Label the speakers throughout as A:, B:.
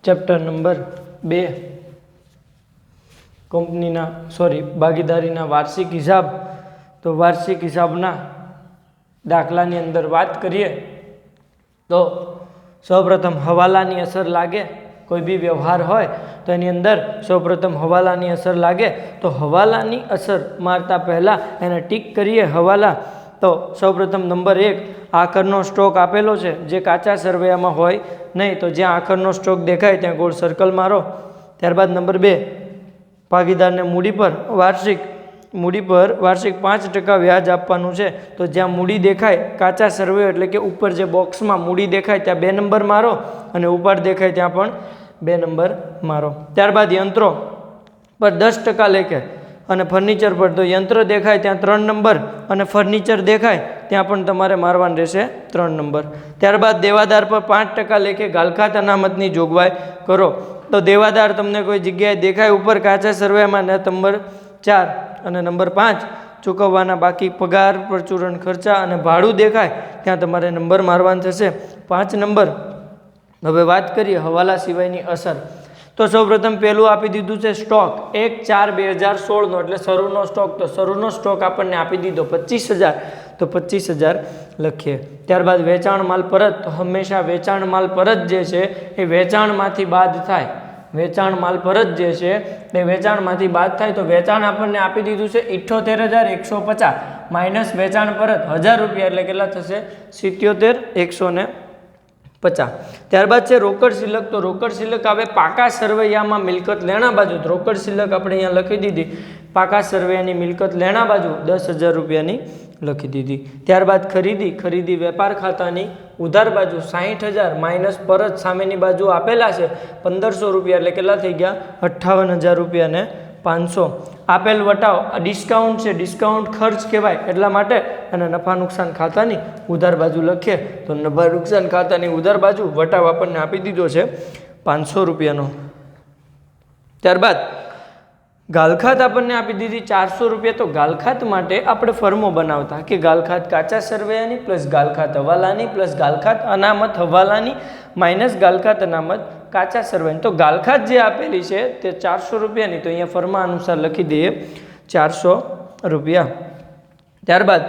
A: Chapter number 2 કંપનીના ભાગીદારીના વાર્ષિક હિસાબ. તો વાર્ષિક હિસાબના દાખલાની અંદર વાત કરીએ તો સૌપ્રથમ હવાલાની અસર લાગે. કોઈ બી વ્યવહાર હોય તો એની અંદર સૌપ્રથમ હવાલાની અસર લાગે. તો હવાલાની અસર મારતા પહેલાં એને ટીક કરીએ હવાલા. તો સૌપ્રથમ નંબર 1 આખરનો સ્ટોક આપેલો છે જે કાચા સરવૈયામાં હોય નહીં. તો જ્યાં આખરનો સ્ટોક દેખાય ત્યાં ગોળ સર્કલ મારો. ત્યારબાદ નંબર 2 ભાગીદારને મૂડી પર વાર્ષિક 5% વ્યાજ આપવાનું છે. તો જ્યાં મૂડી દેખાય કાચા સરવૈયો એટલે કે ઉપર જે બોક્સમાં મૂડી દેખાય ત્યાં 2 નંબર મારો અને ઉપર દેખાય ત્યાં પણ 2 નંબર મારો. ત્યારબાદ યંત્રો પર 10% લેખે અને ફર્નિચર પર તો યંત્ર દેખાય ત્યાં 3 નંબર અને ફર્નિચર દેખાય ત્યાં પણ તમારે મારવાનું રહેશે 3 નંબર. ત્યારબાદ દેવાદાર પર 5% લેખે ગાલખાત અનામતની જોગવાઈ કરો. તો દેવાદાર તમને કોઈ જગ્યાએ દેખાય ઉપર કાચા સરવૈયામાં નંબર 4 અને નંબર 5 ચૂકવવાના બાકી પગાર પરચુરણ ખર્ચા અને ભાડું દેખાય ત્યાં તમારે નંબર મારવાનું થશે 5 નંબર. હવે વાત કરીએ હવાલા સિવાયની અસર. તો સૌપ્રથમ પહેલું આપી દીધું છે સ્ટોક 1/4/2016 એટલે શરૂનો સ્ટોક. તો શરૂનો સ્ટોક આપણને આપી દીધો 25,000 તો 25,000 લખીએ. ત્યારબાદ વેચાણ માલ પરત. તો હંમેશા વેચાણ માલ પરત જે છે એ વેચાણમાંથી બાદ થાય. વેચાણ માલ પરત જે છે એ વેચાણમાંથી બાદ થાય. તો વેચાણ આપણને આપી દીધું છે 78,150 માઇનસ વેચાણ પરત 1,000 રૂપિયા એટલે કેટલા થશે 77,150. ત્યારબાદ છે રોકડ શિલ્લક. તો રોકડ શિલ્લક આવે પાકા સરવૈયામાં મિલકત લેણા બાજુ. તો રોકડ શિલ્લક આપણે અહીંયા લખી દીધી. પાકા સરવૈયાની મિલકત લેણા બાજુ 10,000 રૂપિયાની લખી દીધી. ત્યારબાદ ખરીદી વેપાર ખાતાની ઉધાર બાજુ 60,000 માઇનસ પરત સામેની બાજુ આપેલા છે 1,500 રૂપિયા એટલે કેટલા થઈ ગયા 58,000 રૂપિયા ને 500. આપેલ વટાવ ડિસ્કાઉન્ટ છે. ડિસ્કાઉન્ટ ખર્ચ કહેવાય એટલા માટે અને નફા નુકસાન ખાતાની ઉધાર બાજુ લખીએ. તો નફા નુકસાન ખાતાની ઉધાર બાજુ વટાવ આપણને આપી દીધો છે 500 રૂપિયાનો. ત્યારબાદ ગાલખાત આપણને આપી દીધી 400 રૂપિયા. તો ગાલખાત માટે આપણે ફર્મો બનાવતા કે ગાલખાત કાચા સરવૈયાની પ્લસ ગાલખાત હવાલાની પ્લસ ગાલખાત અનામત હવાલાની માઇનસ ગાલખાત અનામત કાચા સરવૈયાની. તો ગાલખાત જે આપેલી છે તે 400 રૂપિયાની. તો અહીંયા ફર્મા અનુસાર લખી દઈએ 400 રૂપિયા. ત્યારબાદ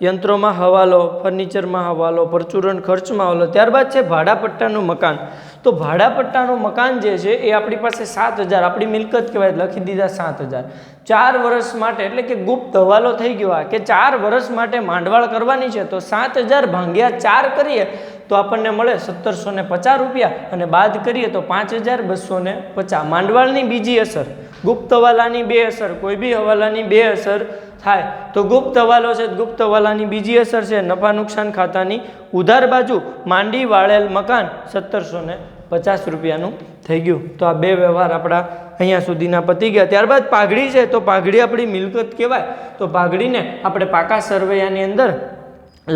A: યંત્રોમાં હવાલો, ફર્નિચરમાં હવાલો, પરચુરણ ખર્ચમાં હવાલો. ત્યારબાદ છે ભાડાપટ્ટાનું મકાન. તો ભાડાપટ્ટાનું મકાન જે છે એ આપણી પાસે 7,000 આપણી મિલકત કહેવાય લખી દીધા 7,000. 4 વર્ષ માટે એટલે કે ગુપ્ત હવાલો થઈ ગયો કે 4 વર્ષ માટે માંડવાળ કરવાની છે. તો 7,000 ભાગ્યા 4 કરીએ તો આપણને મળે 1,750 રૂપિયા અને બાદ કરીએ તો 5,250. માંડવાળની બીજી અસર ગુપ્ત હવાલાની 2 અસર. કોઈ બી હવાલાની 2 અસર થાય. તો ગુપ્ત હવાલો છે. ગુપ્ત હવાલાની બીજી અસર છે નફા નુકસાન ખાતાની ઉધાર બાજુ માંડી વાળેલ મકાન 1,750 રૂપિયાનું થઈ ગયું. તો આ 2 વ્યવહાર આપણા અહીંયા સુધીના પતી ગયા. ત્યારબાદ પાઘડી છે. તો પાઘડી આપણી મિલકત કહેવાય. તો પાઘડીને આપણે પાકા સરવૈયાની અંદર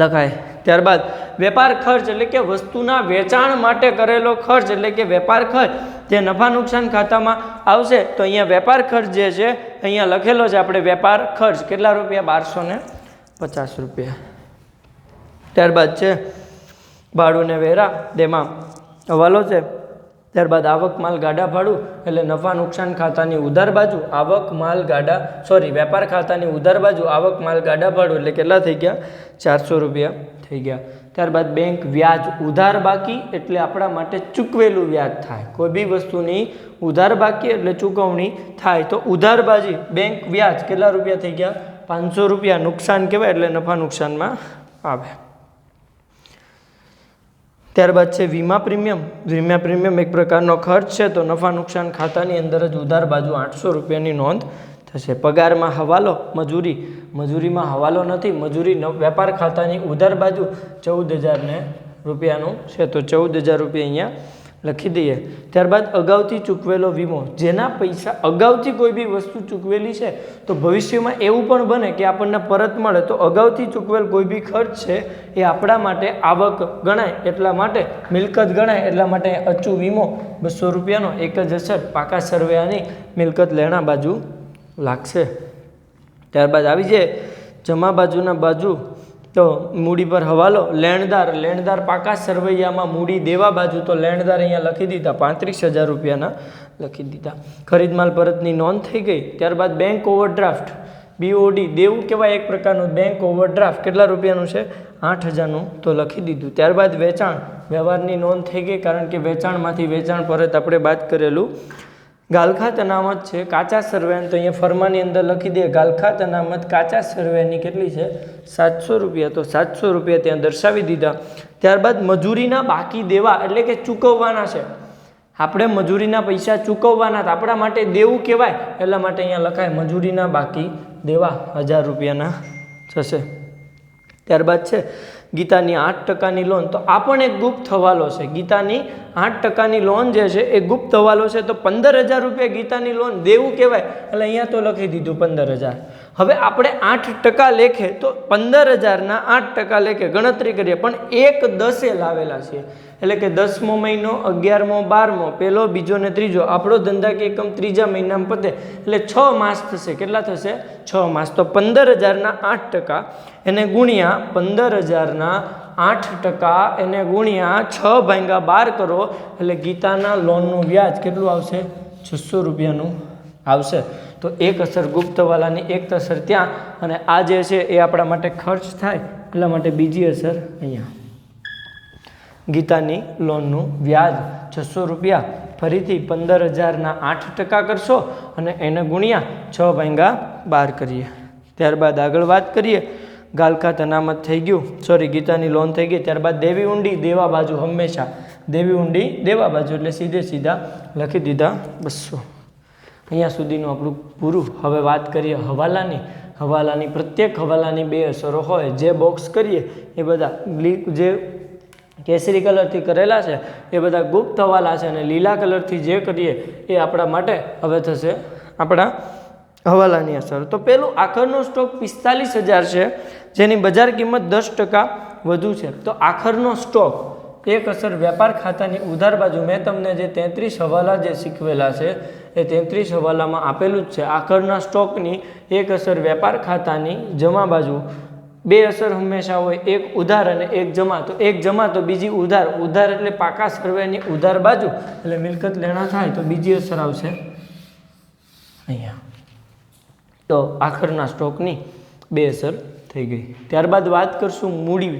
A: લખાય. ત્યારબાદ વેપાર ખર્ચ એટલે કે વસ્તુના વેચાણ માટે કરેલો ખર્ચ એટલે કે વેપાર ખર્ચ જે નફા નુકસાન ખાતામાં આવશે. તો અહીંયા વેપાર ખર્ચ જે છે અહીંયા લખેલો છે આપણે વેપાર ખર્ચ કેટલા રૂપિયા 1,250 રૂપિયા. ત્યારબાદ છે ભાડું ને વેરા તેમાં હવાલો છે. ત્યારબાદ આવક માલ ગાડા ભાડું એટલે નફા નુકસાન ખાતાની ઉધાર બાજુ વેપાર ખાતાની ઉધાર બાજુ આવક માલ ગાડા ભાડું એટલે કેટલા થઈ ગયા 400 રૂપિયા થઈ ગયા. ત્યારબાદ બેંક વ્યાજ ઉધાર બાકી એટલે આપણા માટે ચૂકવેલું વ્યાજ થાય. કોઈ બી વસ્તુની ઉધાર બાકી એટલે ચૂકવણી થાય. તો ઉધાર બાજી બેંક વ્યાજ કેટલા રૂપિયા થઈ ગયા 500 રૂપિયા. નુકસાન કહેવાય એટલે નફા નુકસાનમાં આવે. ત્યારબાદ છે વીમા પ્રીમિયમ. વીમા પ્રીમિયમ એક પ્રકારનો ખર્ચ છે. તો નફા નુકસાન ખાતાની અંદર જ ઉધાર બાજુ 800 રૂપિયાની નોંધ થશે. પગારમાં હવાલો મજૂરીમાં હવાલો નથી. મજૂરી વેપાર ખાતાની ઉધાર બાજુ 14,000 રૂપિયાનું છે. તો 14,000 રૂપિયા અહીંયા લખી દઈએ. ત્યારબાદ અગાઉથી ચૂકવેલો વીમો. જેના પૈસા અગાઉથી કોઈ બી વસ્તુ ચૂકવેલી છે તો ભવિષ્યમાં એવું પણ બને કે આપણને પરત મળે. તો અગાઉથી ચૂકવેલ કોઈ બી ખર્ચ છે એ આપણા માટે આવક ગણાય એટલા માટે મિલકત ગણાય એટલા માટે અચૂ વીમો 200 રૂપિયાનો એક જ અસર પાકા સરવૈયાની મિલકત લેણા બાજુ લાગશે. ત્યારબાદ આવી જાય જમા બાજુના બાજુ તો મૂડી પર હવાલો લેણદાર પાકા સરવૈયામાં મૂડી દેવા બાજુ, તો લેણદાર અહીંયા લખી દીધા 35,000 રૂપિયાના લખી દીધા. ખરીદ માલ પરતની નોંધ થઈ ગઈ. ત્યારબાદ બેંક ઓવરડ્રાફ્ટ BOD દેવું કહેવાય એક પ્રકારનું. બેંક ઓવરડ્રાફ્ટ કેટલા રૂપિયાનું છે? 8,000નું, તો લખી દીધું. ત્યારબાદ વેચાણ વ્યવહારની નોંધ થઈ ગઈ, કારણ કે વેચાણમાંથી વેચાણ પરત આપણે બાદ કરેલું. ગાલખાત અનામત છે કાચા સર્વેની, તો અહીંયા ફરમાની અંદર લખી દે ગાલખાત અનામત કાચા સર્વેની કેટલી છે? 700 રૂપિયા, તો 700 રૂપિયા ત્યાં દર્શાવી દીધા. ત્યારબાદ મજૂરીના બાકી દેવા એટલે કે ચૂકવવાના છે. આપણે મજૂરીના પૈસા ચૂકવવાના, આપણા માટે દેવું કહેવાય, એટલા માટે અહીંયા લખાય મજૂરીના બાકી દેવા 1000 રૂપિયાના થશે. ત્યારબાદ છે ગીતાની 8%ની લોન, તો આ પણ એક ગુપ્ત હવાલો છે. ગીતાની 8%ની લોન જે છે એ ગુપ્ત હવાલો છે. તો 15,000 રૂપિયા ગીતાની લોન દેવું કહેવાય, એટલે અહીંયા તો લખી દીધું 15,000. હવે આપણે 8% લેખે, તો 15,000ના 8% લેખે ગણતરી કરીએ, પણ 1/10 લાવેલા છીએ. એટલે કે 10મો મહિનો, 11મો, 12મો, પહેલો, બીજો ને ત્રીજો, આપણો ધંધાકીય એકમ ત્રીજા મહિનામાં પતે, એટલે 6 માસ થશે. કેટલા થશે? 6 માસ. તો 15,000ના 8% એને ગુણ્યા 15,000ના 8% એને ગુણ્યા 6/12 કરો, એટલે ગીતાના લોનનું વ્યાજ કેટલું આવશે? 600 રૂપિયાનું આવશે. તો એક અસર ગુપ્તવાલાની, એક અસર ત્યાં, અને આ જે છે એ આપણા માટે ખર્ચ થાય, એટલા માટે બીજી અસર અહીંયા. ગીતાની લોનનું વ્યાજ 600 રૂપિયા, ફરીથી 15,000ના 8% કરશો અને એને ગુણ્યા 6/12 કરીએ. ત્યારબાદ આગળ વાત કરીએ. ગાલખાત અનામત થઈ ગયું, ગીતાની લોન થઈ ગઈ. ત્યારબાદ દેવી ઊંડી દેવા બાજુ, હંમેશા દેવી ઊંડી દેવા બાજુ, એટલે સીધા લખી દીધા 200. અહીંયા સુધીનું આપણું પૂરું. હવે વાત કરીએ હવાલાની. પ્રત્યેક હવાલાની 2 અસરો હોય. જે બોક્સ કરીએ એ બધા જે કેસરી કલરથી કરેલા છે એ બધા ગુપ્ત હવાલા છે, અને લીલા કલરથી જે કરીએ એ આપણા માટે હવે થશે આપણા હવાલાની અસર. તો પેલું આખરનો સ્ટોક 45,000 છે, જેની બજાર કિંમત 10% વધુ છે. તો આખરનો સ્ટોક એક અસર વેપાર ખાતાની ઉધાર બાજુ, મેં તમને જે 33 હવાલા જે શીખવેલા છે એ 33 હવાલામાં આપેલું જ છે. આખરના સ્ટોકની એક અસર વેપાર ખાતાની જમા બાજુ, 2 અસર હંમેશા હોય, એક ઉધાર અને એક જમા. તો એક જમા તો બીજી ઉધાર. ઉધાર એટલે પાકા સર્વેની ઉધાર બાજુ, એટલે મિલકત લેણા થાય, તો બીજી અસર આવશે અહીંયા. તો આખરના સ્ટોકની 2 અસર થઈ ગઈ. ત્યારબાદ વાત કરશું મૂડી.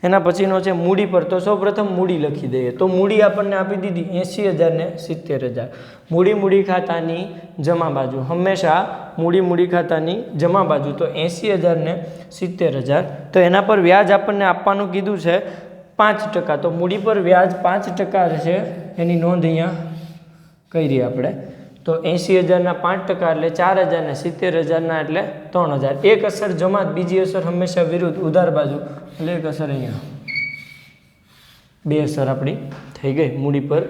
A: એના પછીનો છે મૂડી પર. તો સૌપ્રથમ મૂડી લખી દઈએ. તો મૂડી આપણને આપી દીધી 80,000 ને 70,000. મૂડી ખાતાની જમા બાજુ, હંમેશા મૂડી ખાતાની જમા બાજુ, તો 80,000 ને 70,000. તો એના પર વ્યાજ આપણને આપવાનું કીધું છે 5%. તો મૂડી પર વ્યાજ 5% છે, એની નોંધ અહીંયા કરી આપણે. તો 80,000ના 5% એટલે 4,000 ને 70,000ના એટલે 3,000. એક અસર જમા, બીજી અસર હંમેશા વિરુદ્ધ ઉધાર બાજુ, એટલે એક અસર અહીંયા. 2 અસર આપણી થઈ ગઈ મૂડી પર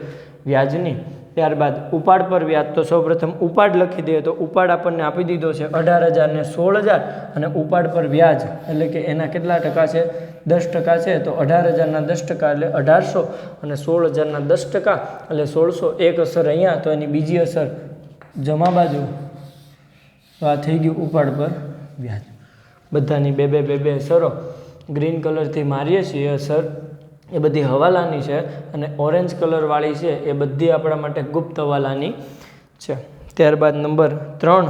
A: વ્યાજની. ત્યારબાદ ઉપાડ પર વ્યાજ. તો સૌપ્રથમ ઉપાડ લખી દઈએ. તો ઉપાડ આપણને આપી દીધો છે 18,000 ને 16,000, અને ઉપાડ પર વ્યાજ એટલે કે એના કેટલા ટકા છે? 10% છે. તો 18,000ના 10% એટલે 1,800, અને 16,000ના 10% એટલે 1,600. એક અસર અહીંયા. તો એની બીજી અસર જમા બાજુ. તો આ થઈ ગયું ઉપાડ પર વ્યાજ. બધાની બે અસરો ગ્રીન કલરથી મારીએ છીએ અસર, એ બધી હવાલાની છે, અને ઓરેન્જ કલરવાળી છે એ બધી આપણા માટે ગુપ્ત હવાલાની છે. ત્યારબાદ નંબર 3,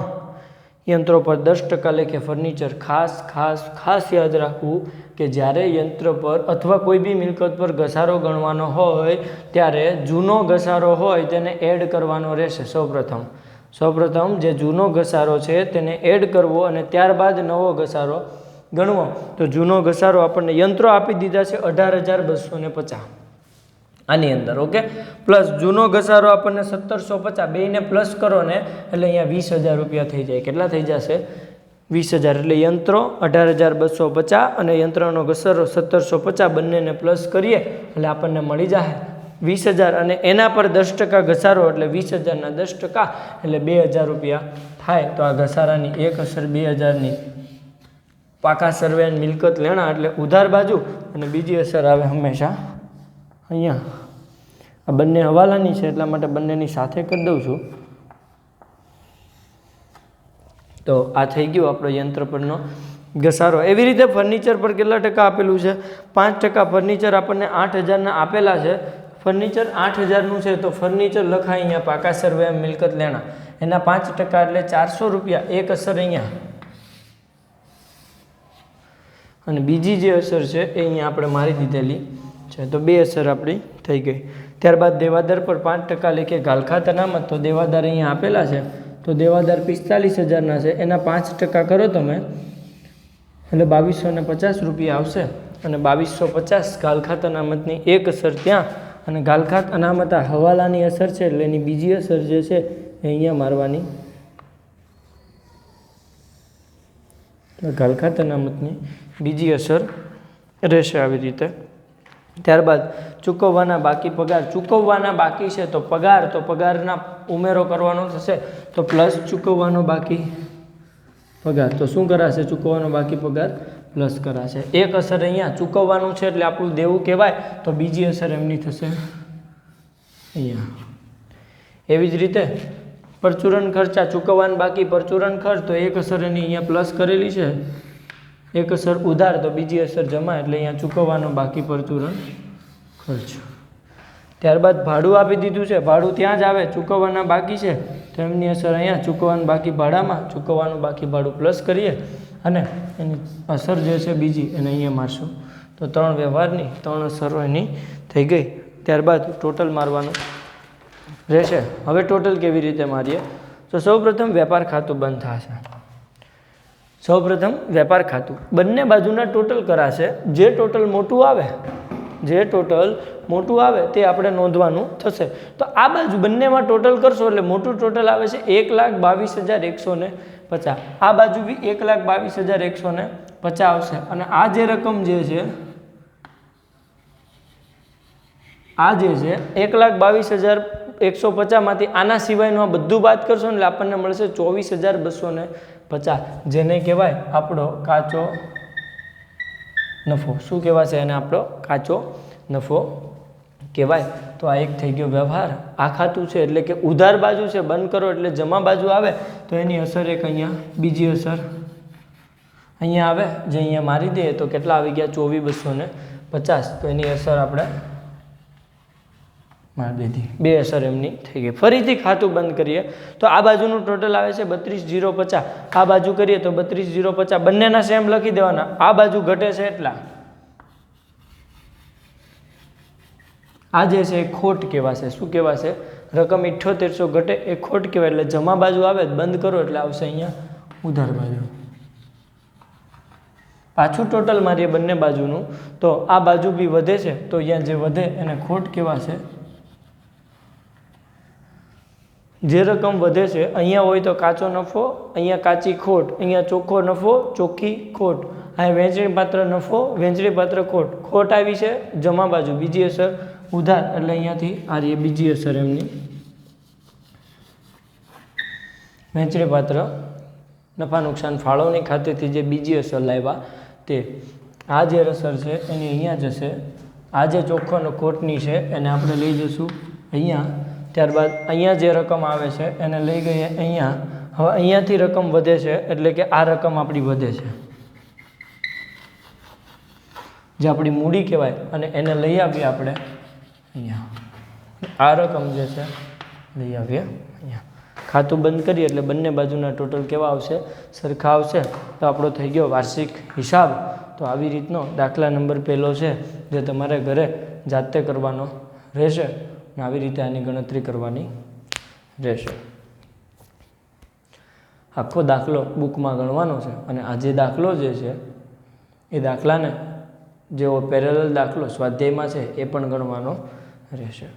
A: યંત્રો પર 10% લેખે ફર્નિચર. ખાસ યાદ રાખવું કે જ્યારે યંત્ર પર અથવા કોઈ બી મિલકત પર ઘસારો ગણવાનો હોય ત્યારે જૂનો ઘસારો હોય તેને એડ કરવાનો રહેશે. સૌપ્રથમ જે જૂનો ઘસારો છે તેને એડ કરવો, અને ત્યારબાદ નવો ઘસારો ગણવો. તો જૂનો ઘસારો આપણને યંત્રો આપી દીધા છે 18,250 આની અંદર, ઓકે. પ્લસ જૂનો ઘસારો આપણને 1,750, બેયને પ્લસ કરો ને એટલે અહીંયા 20,000 રૂપિયા થઈ જાય. કેટલા થઈ જશે? 20,000. એટલે યંત્રો 18,250 અને યંત્રનો ઘસારો 1,750, બંનેને પ્લસ કરીએ એટલે આપણને મળી જાય 20,000, અને એના પર 10% ઘસારો એટલે 20,000ના 10% એટલે 2,000 રૂપિયા થાય. તો આ ઘસારાની એક અસર 2,000ની પાકા સર્વે મિલકત લેણા એટલે ઉધાર બાજુ, અને બીજી અસર આવે હંમેશા અહીંયા. આ બંને હવાલાની છે એટલા માટે બંનેની સાથે કરી દઉં છું. તો આ થઈ ગયું આપણો યંત્ર પરનો ઘસારો. એવી રીતે ફર્નિચર પર કેટલા ટકા આપેલું છે? 5%. ફર્નિચર આપણને 8,000ના આપેલા છે. ફર્નિચર 8,000નું છે તો ફર્નિચર લખાય અહીંયા પાકા સર્વે મિલકત લેણા એના 5% એટલે 400 રૂપિયા એક અસર અહીંયા. અને બીજી જે અસર છે એ અહીંયા આપણે મારી દીધેલી છે તો 2 અસર આપણી થઈ ગઈ. ત્યારબાદ દેવાદાર પર 5% લેખે ગાલખાત અનામત. તો દેવાદાર અહીંયા આપેલા છે તો દેવાદાર 45,000ના છે એના 5% કરો તમે એટલે 2,250 રૂપિયા આવશે. અને 2,250 ગાલખાત અનામતની એક અસર ત્યાં. અને ગાલખાત અનામત આ હવાલાની અસર છે એટલે એની બીજી અસર જે છે એ અહીંયા મારવાની. ગાલખાત અનામતની બીજી અસર રહેશે આવી રીતે. ત્યારબાદ ચૂકવવાના બાકી પગાર. ચૂકવવાના બાકી છે તો પગારના ઉમેરો કરવાનો થશે તો પ્લસ ચૂકવવાનો બાકી પગાર. તો શું કરાશે? ચૂકવવાનો બાકી પગાર પ્લસ કરાશે. એક અસર અહીંયા ચૂકવવાનું છે એટલે આપણું દેવું કહેવાય તો બીજી અસર એમની થશે અહીંયા. એવી જ રીતે પરચુરણ ખર્ચા. ચૂકવવાનું બાકી પરચુરણ ખર્ચ તો એક અસર એની અહીંયા પ્લસ કરેલી છે. એક અસર ઉધાર તો બીજી અસર જમા એટલે અહીંયા ચૂકવવાનો બાકી પરચુરણ ખર્ચ. ત્યારબાદ ભાડું આપી દીધું છે. ભાડું ત્યાં જ આવે. ચૂકવવાના બાકી છે તો એમની અસર અહીંયા ચૂકવવાનું બાકી ભાડામાં. ચૂકવવાનું બાકી ભાડું પ્લસ કરીએ અને એની અસર જે છે બીજી એને અહીંયા મારશું. તો 3 વ્યવહારની 3 અસરો એની થઈ ગઈ. ત્યારબાદ ટોટલ મારવાનું રહેશે. હવે ટોટલ કેવી રીતે મારીએ? તો સૌપ્રથમ વેપાર ખાતું બંધ થશે. સૌપ્રથમ વેપાર ખાતું બંને બાજુના ટોટલ કરાશે. જે ટોટલ મોટું આવે તે આપણે નોંધવાનું થશે. તો આ બાજુ બંનેમાં ટોટલ કરશો એટલે મોટું ટોટલ આવે છે 1,22,150. આ બાજુ બી 1,22,150 આવશે. અને આ જે રકમ જે છે 1,22,150 માંથી આના સિવાયનું આ બધું બાદ કરશો એટલે આપણને મળશે 24,250 જેને કહેવાય આપણો કાચો નફો. શું કહેવાશે એને? આપણો કાચો નફો કહેવાય. તો આ એક થઈ ગયો વ્યવહાર. આ ખાતું છે એટલે કે ઉધાર બાજુ છે બંધ કરો એટલે જમા બાજુ આવે તો એની અસર એક અહીંયા બીજી અસર અહીંયા આવે જે અહીંયા મારી દઈએ તો કેટલા આવી ગયા? 24,250. તો એની અસર આપણે મારી દીધી. 2 અસર એમની થઈ ગઈ. ફરીથી ખાતું બંધ કરીએ તો આ બાજુનું ટોટલ આવે છે 32,050. આ બાજુ કરીએ તો 32,050. બંનેના સેમ લખી દેવાના. આ બાજુ ઘટે છે એટલા. આ જે છે એ ખોટ કહેવાશે. શું કહેવાશે? રકમ 7800 ઘટે એ ખોટ કહેવાય. એટલે જમા બાજુ આવે બંધ કરો એટલે આવશે અહીંયા ઉધાર બાજુ. પાછું ટોટલ મારીએ બંને બાજુનું તો આ બાજુ બી વધે છે તો અહીંયા જે વધે એને ખોટ કહેવાશે. જે રકમ વધે છે અહીંયા હોય તો કાચો નફો, અહીંયા કાચી ખોટ, અહીંયા ચોખ્ખો નફો, ચોખ્ખી ખોટ, અહીંયા વહેંચણી પાત્ર નફો, વહેંચણી પાત્ર ખોટ. ખોટ આવી છે જમા બાજુ. બીજી અસર ઉધાર એટલે અહીંયાથી આ રહી બીજી અસર એમની વહેંચણી પાત્ર નફા નુકસાન ફાળવણી ખાતેથી જે બીજી અસર લાવ્યા તે આ જે અસર છે એની અહીંયા જશે. આ જે ચોખ્ખો ખોટની છે એને આપણે લઈ જઈશું અહીંયા. ત્યારબાદ અહીંયા જે રકમ આવે છે એને લઈ ગઈએ અહીંયા. હવે અહીંયાથી રકમ વધે છે એટલે કે આ રકમ આપણી વધે છે જે આપણી મૂડી કહેવાય અને એને લઈ આવીએ આપણે અહીંયા. આ રકમ જે છે લઈ આવીએ અહીંયા. ખાતું બંધ કરીએ એટલે બંને બાજુના ટોટલ કેવા આવશે? સરખા આવશે. તો આપણો થઈ ગયો વાર્ષિક હિસાબ. તો આવી રીતનો દાખલા નંબર 1 છે જે તમારે ઘરે જાતે કરવાનો રહેશે અને આવી રીતે આની ગણતરી કરવાની રહેશે. આખો દાખલો બુકમાં ગણવાનો છે અને આ જે દાખલો જે છે એ દાખલાને જેવો પેરેલલ દાખલો સ્વાધ્યાયમાં છે એ પણ ગણવાનો રહેશે.